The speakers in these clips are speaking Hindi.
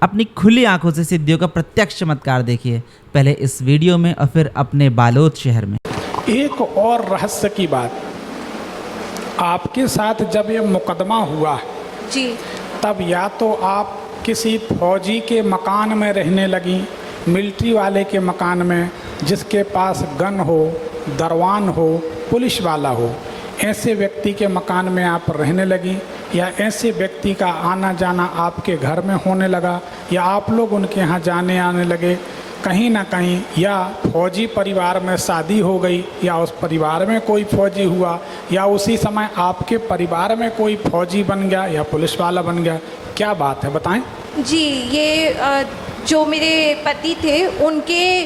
अपनी खुली आंखों से सिद्धियों का प्रत्यक्ष चमत्कार देखिए, पहले इस वीडियो में और फिर अपने बालोद शहर में। एक और रहस्य की बात, आपके साथ जब ये मुकदमा हुआ जी तब या तो आप किसी फौजी के मकान में रहने लगी, मिलिट्री वाले के मकान में जिसके पास गन हो, दरवान हो, पुलिस वाला हो, ऐसे व्यक्ति के मकान में आप रहने लगी, या ऐसे व्यक्ति का आना जाना आपके घर में होने लगा, या आप लोग उनके यहाँ जाने आने लगे कहीं ना कहीं, या फौजी परिवार में शादी हो गई, या उस परिवार में कोई फौजी हुआ, या उसी समय आपके परिवार में कोई फौजी बन गया या पुलिस वाला बन गया, क्या बात है बताएं। जी, ये जो मेरे पति थे उनके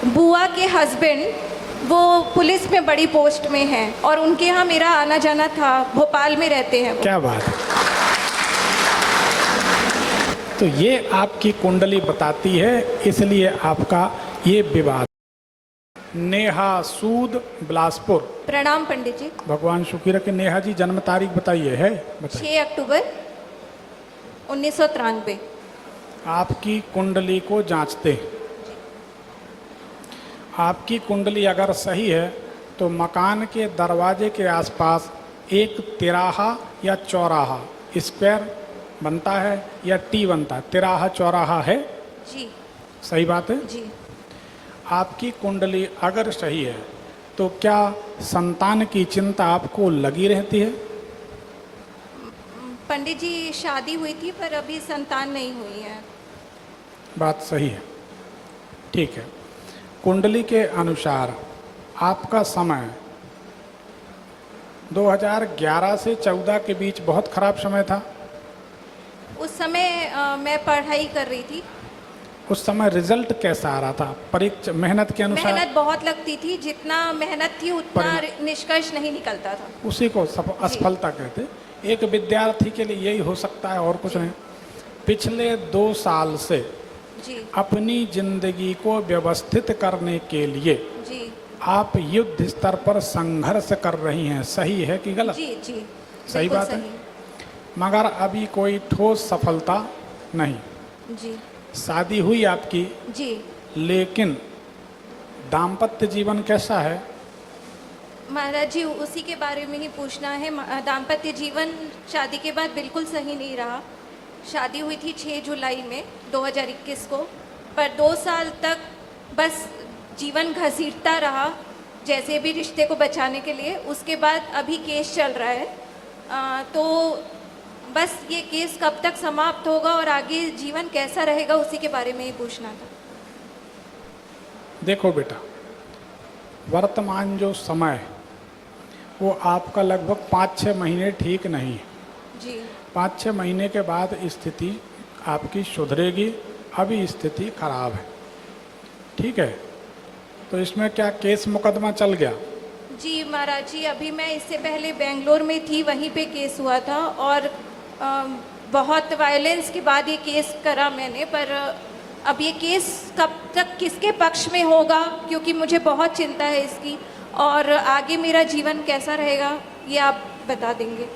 बुआ के हस्बैंड वो पुलिस में बड़ी पोस्ट में हैं और उनके यहाँ मेरा आना जाना था, भोपाल में रहते हैं वो। क्या बात है। तो ये आपकी कुंडली बताती है, इसलिए आपका ये विवाद। नेहा सूद, बिलासपुर। प्रणाम पंडित जी। भगवान सुखी रखे। नेहा जी जन्म तारीख बताइए। है 6 अक्टूबर 1993। आपकी कुंडली को जांचते हैं। आपकी कुंडली अगर सही है तो मकान के दरवाजे के आसपास एक तिराहा या चौराहा, स्क्वायर बनता है या टी बनता है, तिराहा चौराहा है। जी सही बात है जी। आपकी कुंडली अगर सही है तो क्या संतान की चिंता आपको लगी रहती है? पंडित जी शादी हुई थी पर अभी संतान नहीं हुई है। बात सही है, ठीक है। कुंडली के अनुसार आपका समय 2011 से 14 के बीच बहुत खराब समय था। उस समय मैं पढ़ाई कर रही थी। उस समय रिजल्ट कैसा आ रहा था परीक्षा मेहनत के अनुसार? मेहनत बहुत लगती थी, जितना मेहनत थी उतना निष्कर्ष नहीं निकलता था। उसी को असफलता कहते। एक विद्यार्थी के लिए यही हो सकता है और कुछ नहीं। पिछले 2 साल से जी अपनी जिंदगी को व्यवस्थित करने के लिए जी आप युद्ध स्तर पर संघर्ष कर रही हैं। सही है कि गलत? जी जी सही बात है। मगर अभी कोई ठोस सफलता नहीं। जी शादी हुई आपकी, जी। लेकिन दाम्पत्य जीवन कैसा है? महाराज जी उसी के बारे में ही पूछना है। दाम्पत्य जीवन शादी के बाद बिल्कुल सही नहीं रहा। शादी हुई थी 6 जुलाई में 2021 को, पर 2 साल तक बस जीवन घसीटता रहा जैसे भी रिश्ते को बचाने के लिए। उसके बाद अभी केस चल रहा है, तो बस ये केस कब तक समाप्त होगा और आगे जीवन कैसा रहेगा उसी के बारे में ही पूछना था। देखो बेटा, वर्तमान जो समय है वो आपका लगभग 5-6 महीने ठीक नहीं है। जी 5-6 महीने के बाद स्थिति आपकी सुधरेगी। अभी स्थिति खराब है, ठीक है। तो इसमें क्या केस मुकदमा चल गया? जी महाराज जी, अभी मैं इससे पहले बेंगलोर में थी, वहीं पे केस हुआ था और बहुत वायलेंस के बाद ये केस करा मैंने। पर अब ये केस कब तक किसके पक्ष में होगा, क्योंकि मुझे बहुत चिंता है इसकी, और आगे मेरा जीवन कैसा रहेगा ये आप बता देंगे।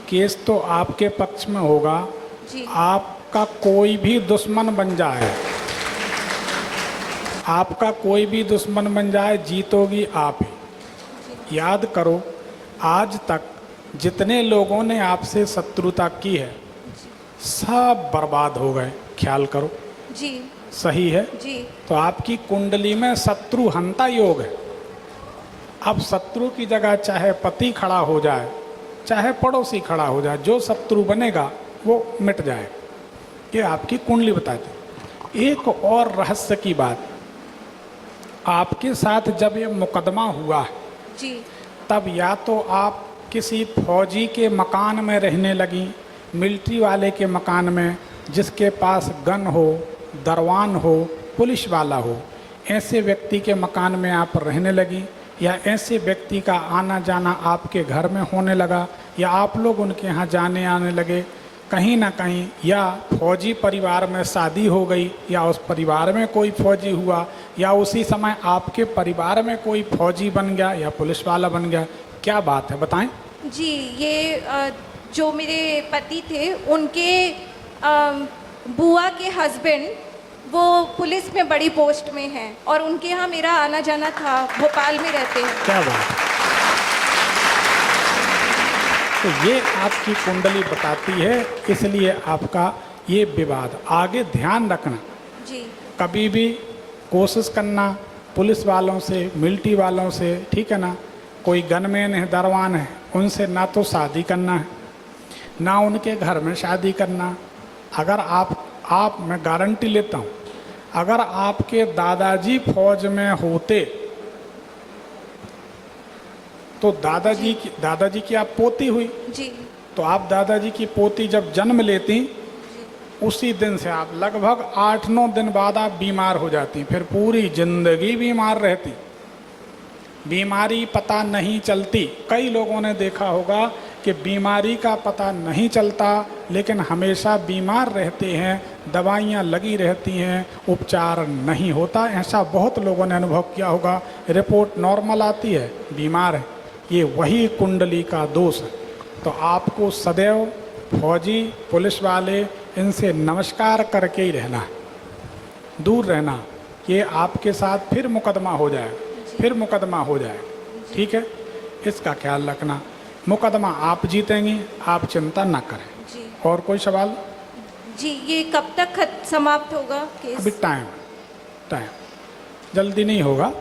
केस तो आपके पक्ष में होगा। जी आपका कोई भी दुश्मन बन जाए, आपका कोई भी दुश्मन बन जाए, जीतोगी आप ही। याद करो, आज तक जितने लोगों ने आपसे शत्रुता की है सब बर्बाद हो गए। ख्याल करो। जी सही है जी तो आपकी कुंडली में शत्रु हंता योग है। अब शत्रु की जगह चाहे पति खड़ा हो जाए, चाहे पड़ोसी खड़ा हो जाए, जो शत्रु बनेगा वो मिट जाए। ये आपकी कुंडली बताती। एक और रहस्य की बात, आपके साथ जब ये मुकदमा हुआ जी तब या तो आप किसी फौजी के मकान में रहने लगी, मिलिट्री वाले के मकान में जिसके पास गन हो, दरवान हो, पुलिस वाला हो, ऐसे व्यक्ति के मकान में आप रहने लगी, या ऐसे व्यक्ति का आना जाना आपके घर में होने लगा, या आप लोग उनके यहाँ जाने आने लगे कहीं ना कहीं, या फौजी परिवार में शादी हो गई, या उस परिवार में कोई फौजी हुआ, या उसी समय आपके परिवार में कोई फौजी बन गया या पुलिस वाला बन गया, क्या बात है बताएं। जी, ये जो मेरे पति थे उनके बुआ के हस्बैंड वो पुलिस में बड़ी पोस्ट में हैं और उनके यहाँ मेरा आना जाना था, भोपाल में रहते हैं। क्या बात है। तो ये आपकी कुंडली बताती है, इसलिए आपका ये विवाद। आगे ध्यान रखना, जी कभी भी कोशिश करना पुलिस वालों से, मिलिट्री वालों से, ठीक है ना, कोई गनमैन है, दरवान है, उनसे ना तो शादी करना है, ना उनके घर में शादी करना। अगर आप मैं गारंटी लेता हूँ, अगर आपके दादाजी फौज में होते तो दादाजी की आप पोती हुई, जी तो आप दादाजी की पोती जब जन्म लेती, उसी दिन से आप लगभग 8-9 दिन बाद आप बीमार हो जाती, फिर पूरी जिंदगी बीमार रहती। बीमारी पता नहीं चलती। कई लोगों ने देखा होगा कि बीमारी का पता नहीं चलता, लेकिन हमेशा बीमार रहते हैं, दवाइयाँ लगी रहती हैं, उपचार नहीं होता। ऐसा बहुत लोगों ने अनुभव किया होगा। रिपोर्ट नॉर्मल आती है, बीमार है। ये वही कुंडली का दोष है। तो आपको सदैव फौजी, पुलिस वाले, इनसे नमस्कार करके ही रहना है, दूर रहना। ये आपके साथ फिर मुकदमा हो जाएगा, फिर मुकदमा हो जाएगा, ठीक है। इसका ख्याल रखना। मुकदमा आप जीतेंगी, आप चिंता ना करें। जी और कोई सवाल? जी, ये कब तक समाप्त होगा केस? अभी टाइम जल्दी नहीं होगा।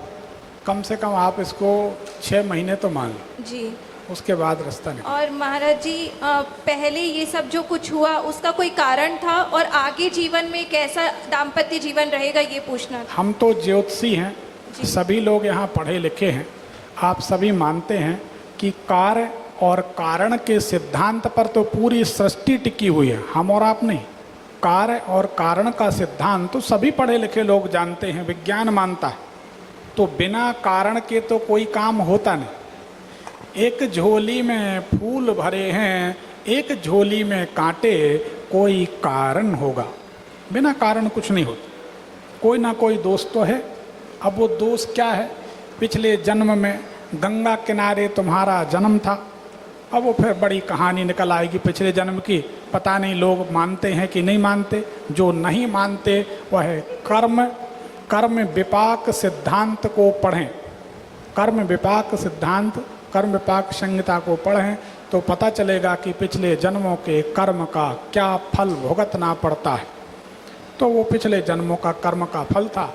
कम से कम आप इसको 6 महीने तो मान लो, जी। उसके बाद रास्ता नहीं। और महाराज जी, पहले ये सब जो कुछ हुआ उसका कोई कारण था, और आगे जीवन में कैसा दाम्पत्य जीवन रहेगा ये पूछना था। हम तो ज्योतिषी हैं, सभी लोग यहाँ पढ़े लिखे हैं। आप सभी मानते हैं कि कार्य और कारण के सिद्धांत पर तो पूरी सृष्टि टिकी हुई है, हम और आप नहीं। कार्य और कारण का सिद्धांत तो सभी पढ़े लिखे लोग जानते हैं, विज्ञान मानता है। तो बिना कारण के तो कोई काम होता नहीं। एक झोली में फूल भरे हैं, एक झोली में कांटे, कोई कारण होगा। बिना कारण कुछ नहीं होता। कोई ना कोई दोष तो है। अब वो दोष क्या है? पिछले जन्म में गंगा किनारे तुम्हारा जन्म था। अब वो फिर बड़ी कहानी निकल आएगी पिछले जन्म की। पता नहीं लोग मानते हैं कि नहीं मानते। जो नहीं मानते वह कर्म विपाक सिद्धांत को पढ़ें। कर्म विपाक सिद्धांत, कर्म विपाक संहिता को पढ़ें तो पता चलेगा कि पिछले जन्मों के कर्म का क्या फल भुगतना पड़ता है। तो वो पिछले जन्मों का कर्म का फल था,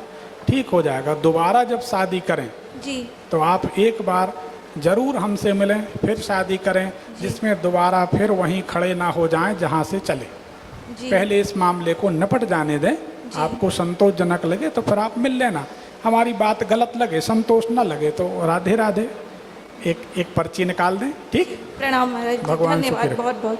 ठीक हो जाएगा। दोबारा जब शादी करें जी तो आप एक बार जरूर हमसे मिलें, फिर शादी करें, जिसमें दोबारा फिर वहीं खड़े ना हो जाएं जहां से चले। जी पहले इस मामले को निपट जाने दें। आपको संतोषजनक लगे तो फिर आप मिल लेना। हमारी बात गलत लगे, संतोष ना लगे तो राधे राधे, एक पर्ची निकाल दें, ठीक। प्रणाम महाराज जी, भगवान धन्यवाद शुक्र। बहुत बहुत।